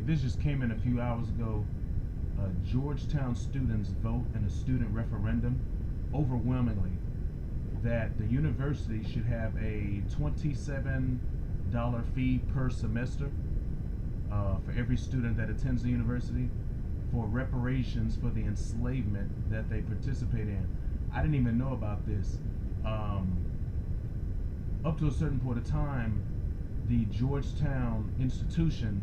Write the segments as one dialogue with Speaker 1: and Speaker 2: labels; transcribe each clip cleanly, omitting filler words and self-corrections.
Speaker 1: this just came in a few hours ago. Georgetown students vote in a student referendum overwhelmingly that the university should have a $27 fee per semester for every student that attends the university for reparations for the enslavement that they participate in. I didn't even know about this. Up to a certain point of time, the Georgetown institution,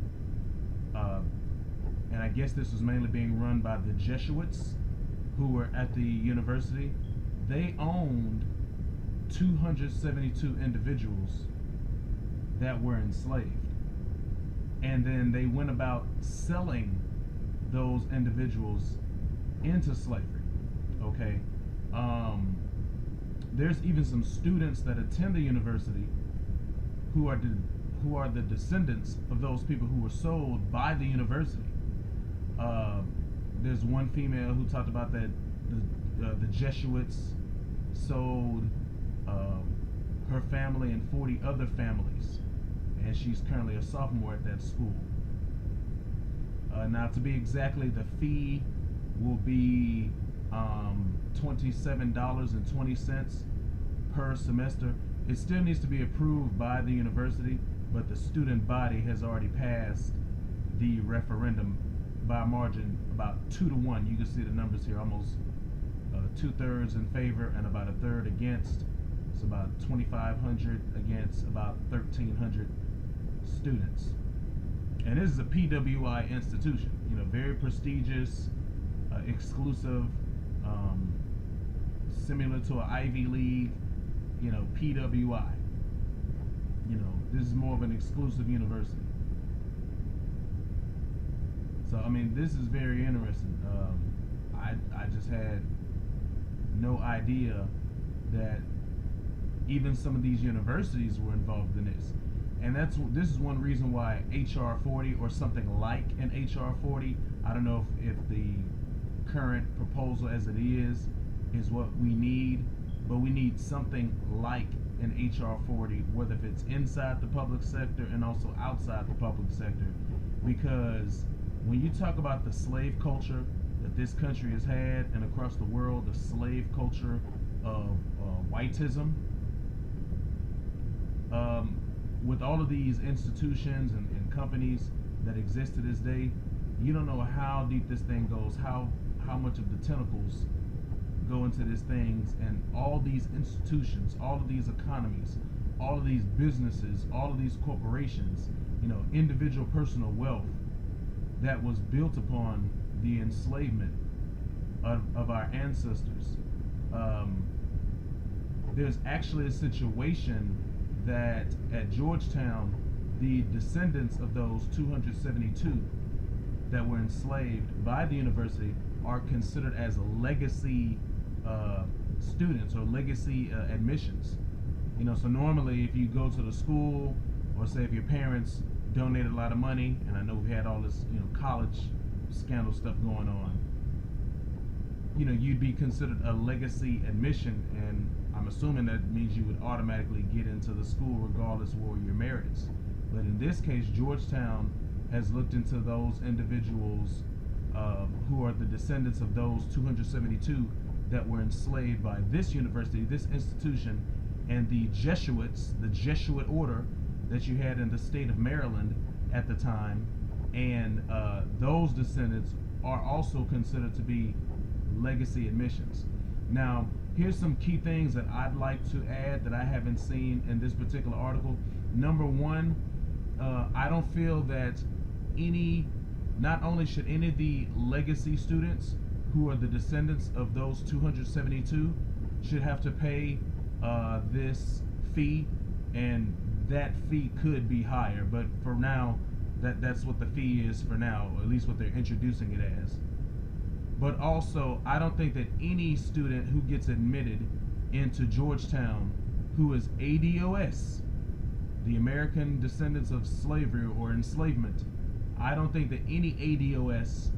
Speaker 1: and I guess this was mainly being run by the Jesuits who were at the university, they owned 272 individuals that were enslaved. And then they went about selling those individuals into slavery. Okay. There's even some students that attend the university who are the descendants of those people who were sold by the university. There's one female who talked about that the Jesuits sold her family and 40 other families, and she's currently a sophomore at that school. Now, to be exactly, the fee will be $27.20 per semester. It still needs to be approved by the university, but the student body has already passed the referendum by a margin about 2-1. You can see the numbers here, almost 2/3 in favor and about 1/3 against. It's about 2,500 against about 1,300 students. And this is a PWI institution, you know, very prestigious, exclusive, similar to an Ivy League, you know, PWI. You know, this is more of an exclusive university. So, I mean, this is very interesting. I just had no idea that even some of these universities were involved in this. And this is one reason why HR 40 or something like an HR 40, I don't know if the current proposal as it is what we need, but we need something like an HR 40, whether if it's inside the public sector and also outside the public sector. Because when you talk about the slave culture that this country has had and across the world, the slave culture of whiteism, with all of these institutions and companies that exist to this day, you don't know how deep this thing goes, how much of the tentacles go into these things, and all these institutions, all of these economies, all of these businesses, all of these corporations, you know, individual personal wealth that was built upon the enslavement of our ancestors. There's actually a situation that at Georgetown, the descendants of those 272 that were enslaved by the university are considered as legacy students or legacy admissions. You know, so normally if you go to the school, or say if your parents donated a lot of money, and I know we've had all this, you know, college scandal stuff going on, you know, you'd be considered a legacy admission, and I'm assuming that means you would automatically get into the school regardless of where your merit is. But in this case, Georgetown has looked into those individuals who are the descendants of those 272 that were enslaved by this university, this institution, and the Jesuits, the Jesuit order that you had in the state of Maryland at the time, and those descendants are also considered to be legacy admissions. Now, here's some key things that I'd like to add that I haven't seen in this particular article. Number one, I don't feel that not only should any of the legacy students who are the descendants of those 272 should have to pay this fee, and that fee could be higher, but for now, that's what the fee is for now, or at least what they're introducing it as. But also, I don't think that any student who gets admitted into Georgetown who is ADOS, the American Descendants of Slavery or Enslavement, I don't think that any ADOS,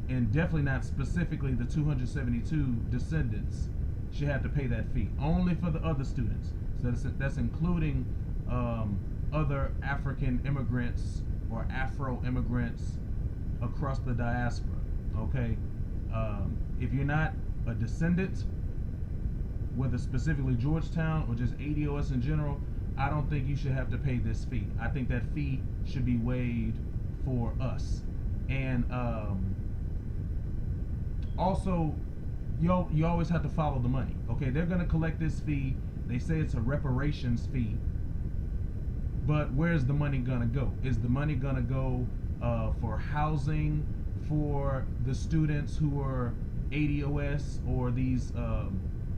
Speaker 1: and definitely not specifically the 272 descendants, should have to pay that fee. Only for the other students. So that's including other African immigrants or Afro immigrants across the diaspora. Okay, if you're not a descendant, whether specifically Georgetown or just ADOS in general, I don't think you should have to pay this fee. I think that fee should be waived for us. And also, you always have to follow the money. Okay, they're gonna collect this fee. They say it's a reparations fee, but where's the money gonna go? Is the money gonna go for housing for the students who are ADOS or these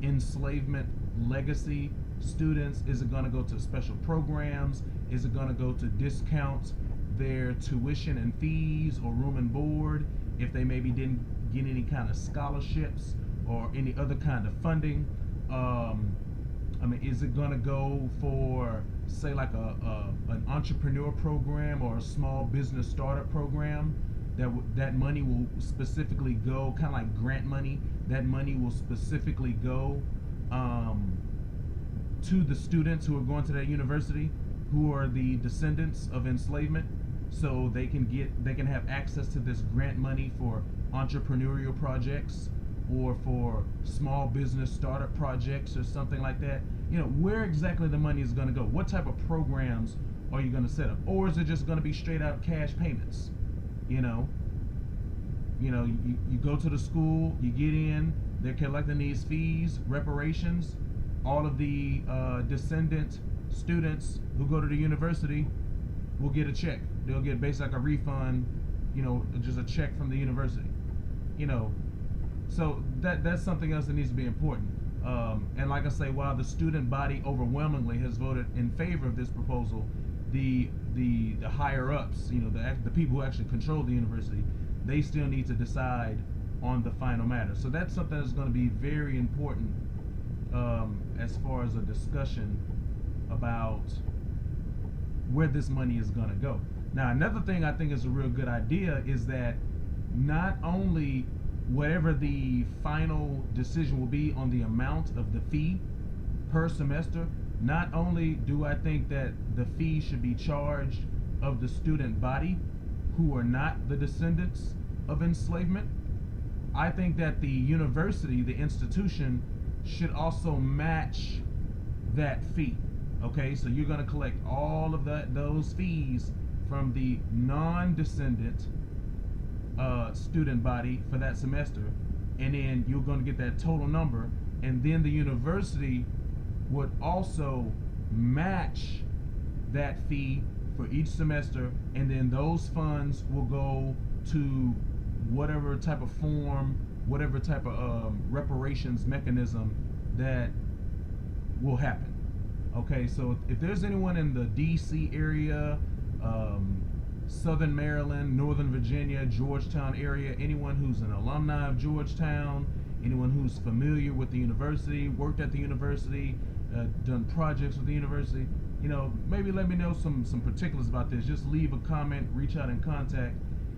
Speaker 1: enslavement legacy students? Is it gonna go to special programs? Is it gonna go to discounts their tuition and fees or room and board if they maybe didn't get any kind of scholarships or any other kind of funding? I mean, is it gonna go for, say, like an entrepreneur program or a small business startup program? That money will specifically go, kind of like grant money. That money will specifically go to the students who are going to that university, who are the descendants of enslavement, so they can have access to this grant money for entrepreneurial projects or for small business startup projects or something like that. You know, where exactly the money is going to go? What type of programs are you going to set up? Or is it just going to be straight out cash payments? You know, you go to the school, you get in, they're collecting these fees, reparations. All of the descendant students who go to the university will get a check. They'll get basically like a refund, you know, just a check from the university. You know, so that's something else that needs to be important. And like I say, while the student body overwhelmingly has voted in favor of this proposal, the higher ups, you know, the people who actually control the university, they still need to decide on the final matter. So that's something that's going to be very important as far as a discussion about where this money is going to go. Now, another thing I think is a real good idea is that not only whatever the final decision will be on the amount of the fee per semester, not only do I think that the fee should be charged of the student body who are not the descendants of enslavement, I think that the university, the institution, should also match that fee. Okay, so you're going to collect all of those fees from the non-descendant student body for that semester, and then you're going to get that total number, and then the university would also match that fee for each semester, and then those funds will go to whatever type of form, whatever type of reparations mechanism that will happen. Okay, so if there's anyone in the DC area, Southern Maryland, Northern Virginia, Georgetown area, anyone who's an alumni of Georgetown, anyone who's familiar with the university, worked at the university, done projects with the university, you know, maybe let me know some particulars about this. Just leave a comment, reach out in contact,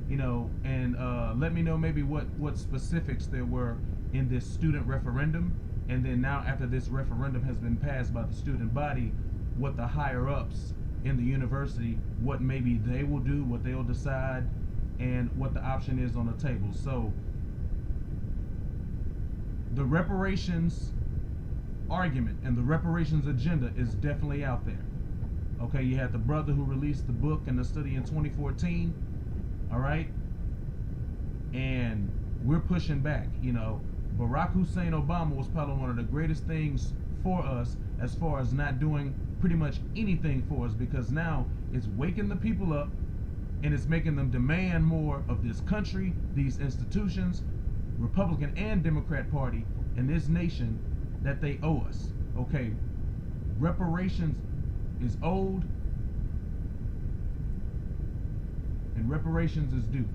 Speaker 1: you know, and let me know maybe what specifics there were in this student referendum, and then now after this referendum has been passed by the student body, what the higher ups in the university, what maybe they will do, what they'll decide, and what the option is on the table. So the reparations argument and the reparations agenda is definitely out there. Okay, you had the brother who released the book and the study in 2014, all right? And we're pushing back. You know, Barack Hussein Obama was probably one of the greatest things for us as far as not doing pretty much anything for us, because now it's waking the people up and it's making them demand more of this country, these institutions, Republican and Democrat Party, and this nation that they owe us. Okay, reparations is owed and reparations is due.